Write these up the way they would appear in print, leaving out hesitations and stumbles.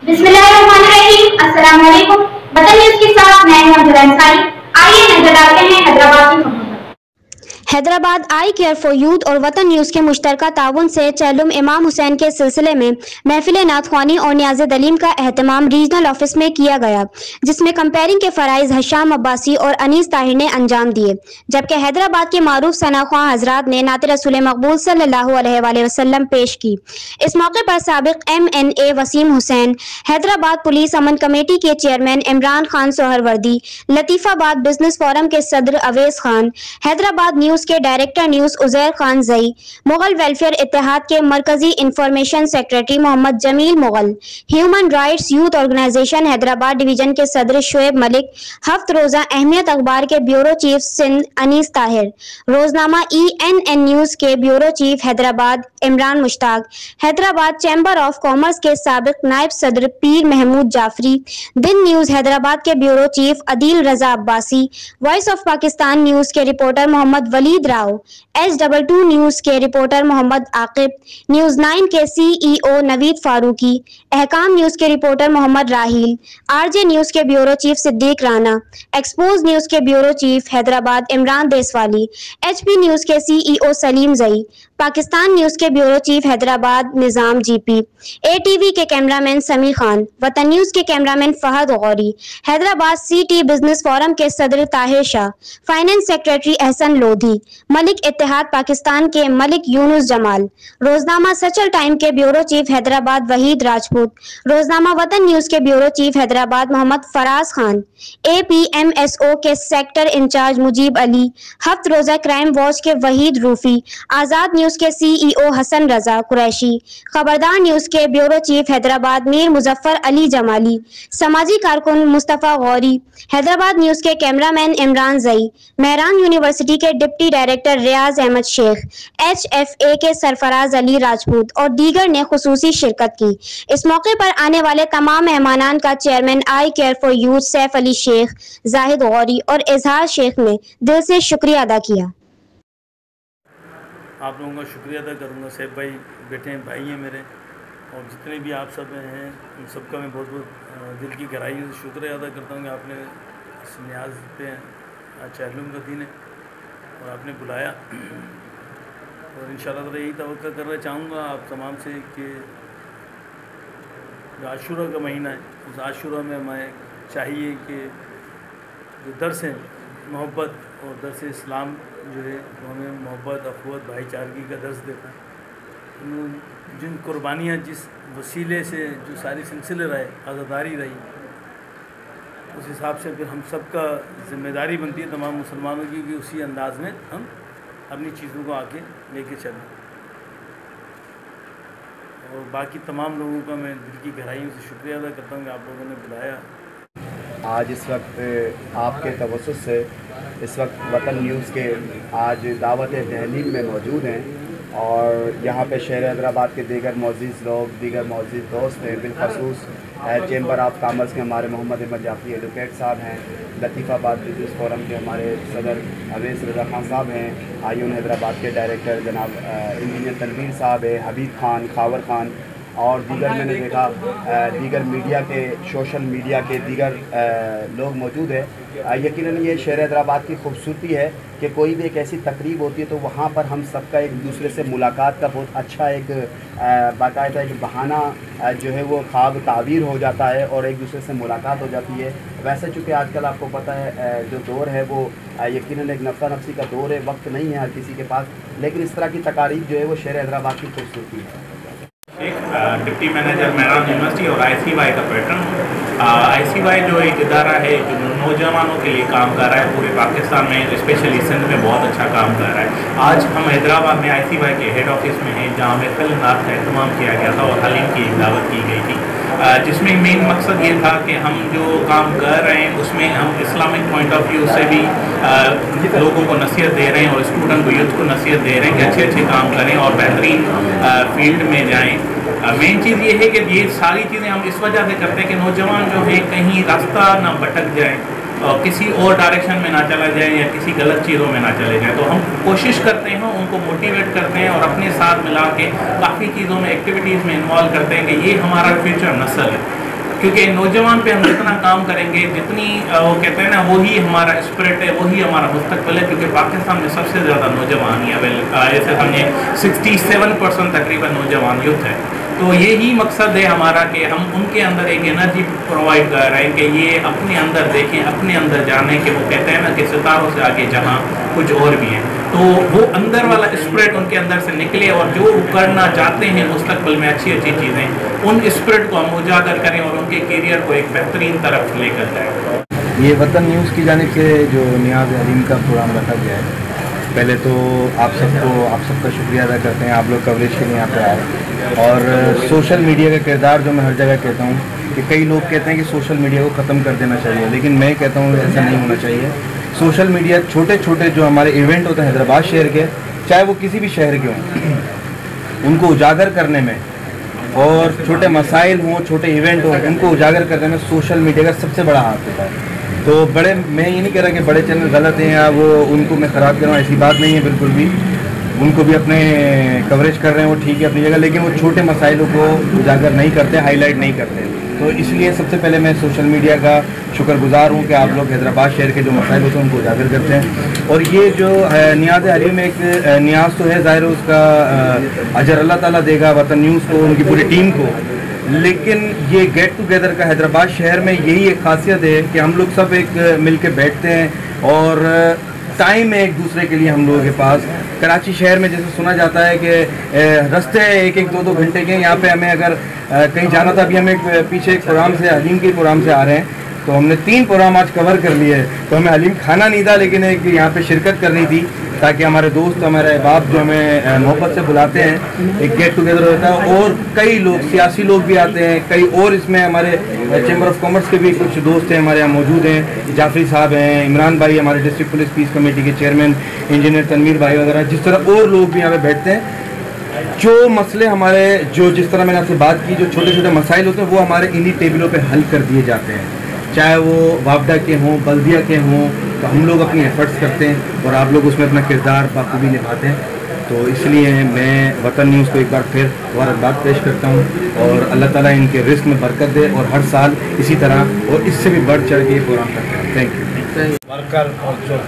बिस्मिल्लाहिर्रहमानिर्रहीम, अस्सलाम वालेकुम। वतन न्यूज़ के साथ मैं हूं अंजुम अंसारी। आइए नजर डालते हैं हैदराबाद की खबरों पर। हैदराबाद आई केयर फॉर यूथ और वतन न्यूज़ के मुश्तरका ताउन से चेलुम इमाम हुसैन के सिलसिले में महफिल नात ख्वानी और न्याज़ दलीम का एहतमाम रीजनल ऑफिस में किया गया, जिसमें कंपेयरिंग के फ़राइज़ हशाम अब्बासी और अनीस ताहिर ने अंजाम दिए, जबकि हैदराबाद के मारूफ सनाख्वां हजरात ने नात रसूल मकबूल सल्लल्लाहु अलैहि वसल्लम पेश की। इस मौके पर साबिक MNA Waseem Hussain, Hyderabad police Aman committee के chairman Imran Khan Suhrawardy, Latifabad business forum के सदर अवैस खान, हैदराबाद न्यूज़ के director news Uzair Khan Zai, Mughal welfare Ittehad के मरकजी information secretary Mohammad Jameel Mughal, human rights youth organization Hyderabad division के सदर शुएब मलिक, हफ्त रोज़ा अहमियत अखबार के ब्यूरो चीफ सिंध अनीस ताहिर, रोजनामा ENN न्यूज़ के bureau chief Hyderabad Imran Mushtaq, Hyderabad chamber of commerce के साबिक नायब सदर पीर महमूद जाफरी, दिन न्यूज़ हैदराबाद के bureau chief Adeel Raza Abbasi, voice of Pakistan news के reporter Mohammad Waleed Rao, S22 news के रिपोर्टर मोहम्मद आकिब, न्यूज़ 9 के CEO नवीद फारूकी, अहकाम न्यूज़ के reporter Mohammad Raheel, RJ news के bureau chief Siddique Rana, expose news के bureau chief Hyderabad Imran Deswali, HP news के CEO सलीम जई, पाकिस्तान न्यूज़ के bureau chief Hyderabad Nizam GP, ATV के कैमरामैन समी खान, वतन न्यूज़ के cameraman Fahad Gauri, Hyderabad CT business forum के सदर ताहिर शाह, फाइनेंस सेक्रेटरी एहसन लोधी, मलिक इत्तेहाद पाकिस्तान के मलिक यूनुस जमाल, रोजनामा सचल टाइम के ब्यूरो चीफ हैदराबाद वहीद राजपूत, रोजनामा वतन न्यूज़ के bureau chief Hyderabad Mohammad Faraz Khan, APMSO के सेक्टर इंचार्ज मुजीब अली, हफ्त रोजा क्राइम वॉच के वहीद रूफी, आजाद न्यूज़ के CEO हसन रजा कुरैशी, खबरदार न्यूज़ के ब्यूरो चीफ हैदराबाद मीर मुजफ्फर अली जमाली, समाजी कारकुन मुस्तफ़ा गौरी, हैदराबाद न्यूज़ के कैमरामैन इमरान जई, मेहरान यूनिवर्सिटी के डिप्टी डायरेक्टर रियाज अहमद शेख, HFA के सरफराज अली राजपूत और दीगर ने खुसूसी शिरकत की। इस मौके पर आने वाले तमाम मेहमानान का chairman I care for youth Saif Ali Shaikh, Zahid Gauri और इजहार शेख ने दिल से शुक्रिया अदा किया। आप लोगों का शुक्रिया अदा करूँगा। सैफ भाई बेटे हैं, भाई हैं मेरे, और जितने भी आप सब हैं उन सबका मैं बहुत बहुत दिल की गहराइयों से शुक्रिया अदा करता हूँ कि आपने इस न्याज पे आज चेलुम का दिन है और आपने बुलाया, और इंशाअल्लाह ताला यही तवक्का करना चाहूँगा आप तमाम से कि जो आशूरा का महीना है उस आशूरा में हमें चाहिए कि जो दर्स है मोहब्बत और दर्स इस्लाम जो है वो हमें मोहब्बत, अखवत, भाईचारगी का दर्स देता है। जिन कुर्बानियाँ जिस वसीले से जो सारी सिलसिले रहे, आज़ादारी रही, उस हिसाब से फिर हम सब का ज़िम्मेदारी बनती है तमाम मुसलमानों की कि उसी अंदाज में हम अपनी चीज़ों को आगे लेके चलें। और बाकी तमाम लोगों का मैं दिल की गहराइयों से शुक्रिया अदा करता हूँ कि आप लोगों ने बुलाया। आज इस वक्त आपके तवज्जुह से इस वक्त वतन न्यूज़ के आज दावत तहलील में मौजूद हैं, और यहाँ पे शहर हैदराबाद के दीगर मोअज़्ज़िज़ लोग, दीगर मोअज़्ज़िज़ दोस्त हैं, बिलखसूस चैम्बर ऑफ कॉमर्स के हमारे मोहम्मद अहमद जाफरी एडवोकेट साहब हैं, लतीफ़ाबाद बिजनेस फोरम के हमारे सदर अवैस रज़ा खान साहब हैं, आयून हैदराबाद के डायरेक्टर जनाब इंजीनियर तनवीर साहब है, हबीब खान, खावर खान, और दीगर मैंने देखा दीगर मीडिया के, सोशल मीडिया के दीगर लोग मौजूद है। यकीनन ये शहर हैदराबाद की खूबसूरती है कि कोई भी एक ऐसी तकरीब होती है तो वहाँ पर हम सबका एक दूसरे से मुलाकात का बहुत अच्छा एक बाकायदा एक बहाना जो है वो ख्वाब ताबीर हो जाता है और एक दूसरे से मुलाकात हो जाती है। वैसे चूँकि आजकल आपको पता है जो दौर है वो यकीनन एक नफ़ा नफसी का दौर है, वक्त नहीं है हर किसी के पास, लेकिन इस तरह की तकारीब जो है वो शहर हैदराबाद की खूबसूरती है। एक डिप्टी मैनेजर मेहरान यूनिवर्सिटी और ICY का पैटर्न। ICY जो एक इदारा है जो नौजवानों के लिए काम कर रहा है पूरे पाकिस्तान में, स्पेशली सिंध में बहुत अच्छा काम कर रहा है। आज हम हैदराबाद में ICY के हेड ऑफिस में हैं जहाँ महफिल नात का एहतमाम किया गया था और हलीम की एक दावत की गई थी, जिसमें मेन मकसद ये था कि हम जो काम कर रहे हैं उसमें हम इस्लामिक पॉइंट ऑफ व्यू से भी लोगों को नसीहत दे रहे हैं और स्टूडेंट को, यूथ को नसीहत दे रहे हैं कि अच्छे अच्छे काम करें और बेहतरीन फील्ड में जाएँ। मेन चीज़ ये है कि ये सारी चीज़ें हम इस वजह से करते हैं कि नौजवान जो है कहीं रास्ता ना भटक जाए और किसी और डायरेक्शन में ना चला जाए या किसी गलत चीज़ों में ना चले जाए। तो हम कोशिश करते हैं, उनको मोटिवेट करते हैं और अपने साथ मिला के काफ़ी चीज़ों में, एक्टिविटीज़ में इन्वॉल्व करते हैं कि ये हमारा फ्यूचर नस्ल है। क्योंकि नौजवान पे हम जितना काम करेंगे, जितनी वो कहते हैं ना, वही हमारा स्पिरिट है, वही हमारा मुस्तकबिल है। क्योंकि पाकिस्तान में सबसे ज़्यादा नौजवान ही जैसे समझे 67% तकरीबन नौजवान यूथ है। तो यही मकसद है हमारा कि हम उनके अंदर एक एनर्जी प्रोवाइड कर रहे हैं कि ये अपने अंदर देखें, अपने अंदर जानें कि वो कहते हैं ना कि सितारों से आगे जहाँ कुछ और भी है। तो वो अंदर वाला स्पिरिट उनके अंदर से निकले और जो वो करना चाहते हैं मुस्तकबिल में अच्छी अच्छी चीज़ें, उन स्पिरिट को हम उजागर करें और उनके कैरियर को एक बेहतरीन तरफ लेकर जाएँ। ये वतन न्यूज़ की जानिब से जो नियाज़ हलीम का प्रोग्राम रखा गया है, पहले तो आप सबका शुक्रिया अदा करते हैं, आप लोग कवरेज के लिए यहाँ पे आए। और सोशल मीडिया का किरदार जो मैं हर जगह कहता हूँ कि कई लोग कहते हैं कि सोशल मीडिया को ख़त्म कर देना चाहिए, लेकिन मैं कहता हूँ ऐसा नहीं होना चाहिए। सोशल मीडिया छोटे छोटे जो हमारे इवेंट होते हैं हैदराबाद शहर के, चाहे वो किसी भी शहर के हों, उनको उजागर करने में, और छोटे मसाइल हों, छोटे इवेंट हों, उनको उजागर करने में सोशल मीडिया का सबसे बड़ा हाथ होता है। तो बड़े, मैं ये नहीं कह रहा कि बड़े चैनल गलत हैं या वो उनको मैं ख़राब कर रहा हूँ, ऐसी बात नहीं है बिल्कुल भी। उनको भी अपने कवरेज कर रहे हैं, वो ठीक है अपनी जगह, लेकिन वो छोटे मसाइलों को उजागर नहीं करते, हाईलाइट नहीं करते। तो इसलिए सबसे पहले मैं सोशल मीडिया का शुक्रगुजार हूँ कि आप लोग हैदराबाद शहर के जो मसाइल होते हैं उनको उजागर करते हैं। और ये जो नियाज़ हलीम, एक नियाज़ तो है ज़ाहिर, उसका अजर अल्लाह ताला देगा वतन न्यूज़ को, उनकी पूरी टीम को। लेकिन ये गेट टुगेदर का हैदराबाद शहर में यही एक खासियत है कि हम लोग सब एक मिल के बैठते हैं और टाइम है एक दूसरे के लिए हम लोगों के पास। कराची शहर में जैसे सुना जाता है कि रास्ते एक एक दो दो घंटे के, यहाँ पे हमें अगर कहीं जाना था, अभी हम पीछे एक प्रोग्राम से, हलीम के प्रोग्राम से आ रहे हैं, तो हमने 3 प्रोग्राम आज कवर कर लिए। तो हमें हलीम खाना नहीं था, लेकिन एक यहाँ पे शिरकत करनी थी ताकि हमारे दोस्त, हमारे अहबाब जो हमें मोहब्बत से बुलाते हैं, एक गेट टुगेदर होता है। और कई लोग, सियासी लोग भी आते हैं, कई और इसमें हमारे चैम्बर ऑफ कॉमर्स के भी कुछ दोस्त हैं हमारे यहाँ मौजूद हैं, जाफरी साहब हैं, इमरान भाई हमारे डिस्ट्रिक्ट पुलिस पीस कमेटी के चेयरमैन, इंजीनियर तनवीर भाई वगैरह, जिस तरह और लोग भी यहाँ पे बैठते हैं। जो मसले हमारे, जो जिस तरह मैंने आपसे बात की, जो छोटे छोटे मसाइल होते हैं वो हमारे इन्हीं टेबलों पे हल कर दिए जाते हैं, चाहे वो वापडा के हों, बल्दिया के हों। तो हम लोग अपनी एफर्ट्स करते हैं और आप लोग उसमें अपना किरदार बाखूबी निभाते हैं। तो इसलिए मैं वतन न्यूज़ को एक बार फिर मुबारकबाद पेश करता हूँ और अल्लाह ताला इनके रिस्क में बरकत दे और हर साल इसी तरह और इससे भी बढ़ चढ़ के ये प्रोग्राम करते हैं। Thank you. वर्कर और जो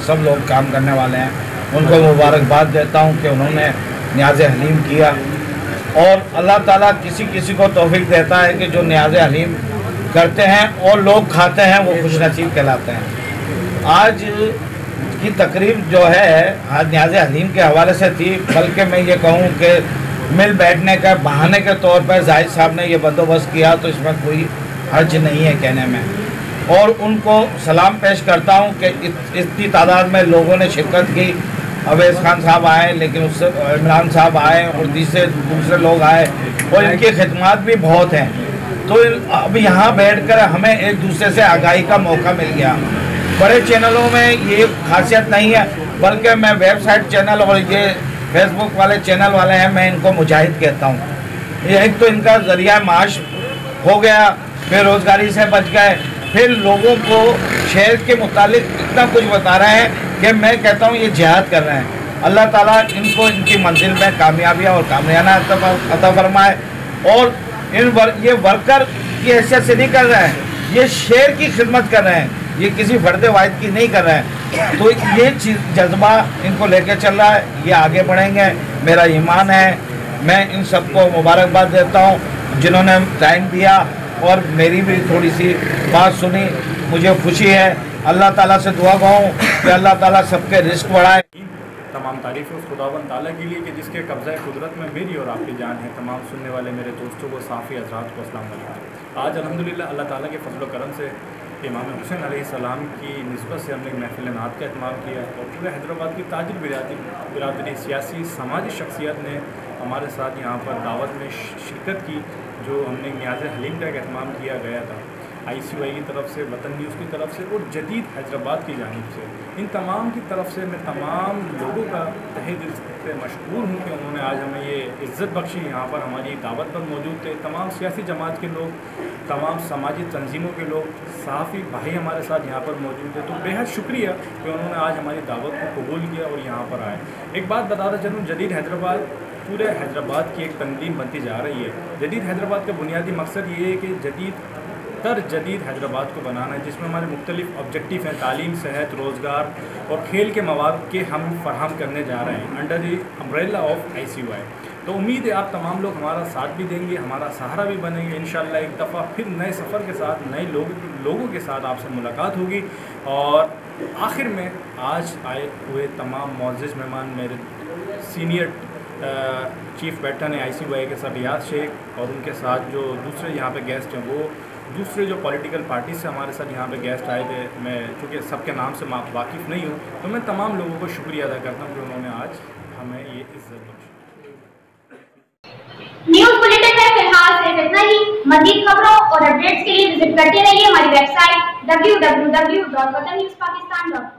सब लोग काम करने वाले हैं उनको मुबारकबाद देता हूँ कि उन्होंने नियाज़ हलीम किया, और अल्लाह ताला किसी किसी को तौफीक देता है कि जो नियाज़ हलीम करते हैं और लोग खाते हैं वो खुश नसीब कहलाते हैं। आज की तकरीब जो है आज नियाज़ हलीम के हवाले से थी, बल्कि मैं ये कहूँ कि मिल बैठने का बहाने के तौर पर जाहिद साहब ने ये बंदोबस्त किया, तो इसमें कोई हर्ज नहीं है कहने में। और उनको सलाम पेश करता हूँ कि इतनी तादाद में लोगों ने शिरकत की। अवैस खान साहब आए, लेकिन उससे इमरान साहब आए और दूसरे लोग आए, और इनकी खिदमत भी बहुत हैं। तो अब यहाँ बैठकर हमें एक दूसरे से आगाही का मौका मिल गया। बड़े चैनलों में ये खासियत नहीं है, बल्कि मैं वेबसाइट चैनल और ये फेसबुक वाले चैनल वाले हैं, मैं इनको मुजाहिद कहता हूँ। ये एक तो इनका ज़रिया माश हो गया, बेरोज़गारी से बच गए, फिर लोगों को शहर के मुतालिक इतना कुछ बता रहे हैं कि मैं कहता हूँ ये जिहाद कर रहे हैं। अल्लाह ताला इनको इनकी मंजिल में कामयाबियाँ और कामयाना अता फरमाए। और ये वर्कर की हैसियत से नहीं कर रहे हैं, ये शहर की खिदमत कर रहे हैं, ये किसी फर्द वाहिद की नहीं कर रहे हैं। तो ये चीज़ जज्बा इनको लेकर चल रहा है, ये आगे बढ़ेंगे, मेरा ईमान है। मैं इन सबको मुबारकबाद देता हूँ जिन्होंने टाइम दिया और मेरी भी थोड़ी सी बात सुनी, मुझे खुशी है। अल्लाह ताला से दुआ कहूँ कि अल्लाह ताला सबके रिस्क बढ़ाए। तमाम तारीफ़ उस खुदावंद ताला के लिए कि जिसके कब्ज़ा कुदरत में मेरी और आपकी जान है। तमाम सुनने वाले मेरे दोस्तों को, साफ़ी हज़रात को अस्सलाम वालेकुम। आज अल्हम्दुलिल्लाह अल्लाह ताला के फजल करम से इमाम हुसैन अलैहिस्सलाम की निस्बत से हमने महफिल नात का एहतमाम किया और पूरे हैदराबाद की ताजिर बिरादरी, सियासी, समाजी शख्सियत ने हमारे साथ यहाँ पर दावत में शिरकत की, जो हमने नियाज़ हलीम का एहतमाम किया गया था ICY की तरफ से, वतन न्यूज़ की तरफ से और जदीद हैदराबाद की जानिब से। इन तमाम की तरफ से मैं तमाम लोगों का तहे दिल से मशकूर हूँ कि उन्होंने आज हमें ये इज़्ज़त बख्शी। यहाँ पर हमारी दावत पर मौजूद थे तमाम सियासी जमात के लोग, तमाम समाजी तंजीमों के लोग, सहाफ़ी भाई हमारे साथ यहाँ पर मौजूद थे। तो बेहद शुक्रिया कि उन्होंने आज हमारी दावत को कबूल किया और यहाँ पर आए। एक बात बताता चलूँ, जदीद हैदराबाद पूरे हैदराबाद की एक तंजीम बनती जा रही है। जदीद हैदराबाद का बुनियादी मकसद ये है कि जदीद हैदराबाद को बनाना है, जिसमें हमारे मुख्तलिफ ऑब्जेक्टिव हैं, तालीम, सेहत, रोज़गार और खेल के मवाद के हम फराहम करने जा रहे हैं under the umbrella of ICY। तो उम्मीद है आप तमाम लोग हमारा साथ भी देंगे, हमारा सहारा भी बनेंगे। इंशाअल्लाह एक दफ़ा फिर नए सफ़र के साथ, नए लोगों के साथ आपसे मुलाकात होगी। और आखिर में आज आए हुए तमाम मुअज़्ज़िज़ मेहमान, मेरे सीनियर चीफ बैठन है ICY के साथ रियाज शेख, और उनके साथ जो दूसरे यहाँ पे गेस्ट हैं वो दूसरे जो पॉलिटिकल पार्टी से हमारे साथ यहाँ पे गेस्ट आए थे। मैं चूँकि सबके नाम से वाकिफ़ नहीं हूँ, तो मैं तमाम लोगों को शुक्रिया अदा करता हूँ कि उन्होंने आज हमें ये इज्जत बख्शी। न्यूज़ बुलेटिन में फिलहाल सिर्फ इतना ही। मज़ीद खबरों और अपडेट्स के लिए विजिट करते रहिए हमारी वेबसाइट www.watannewspakistan.com।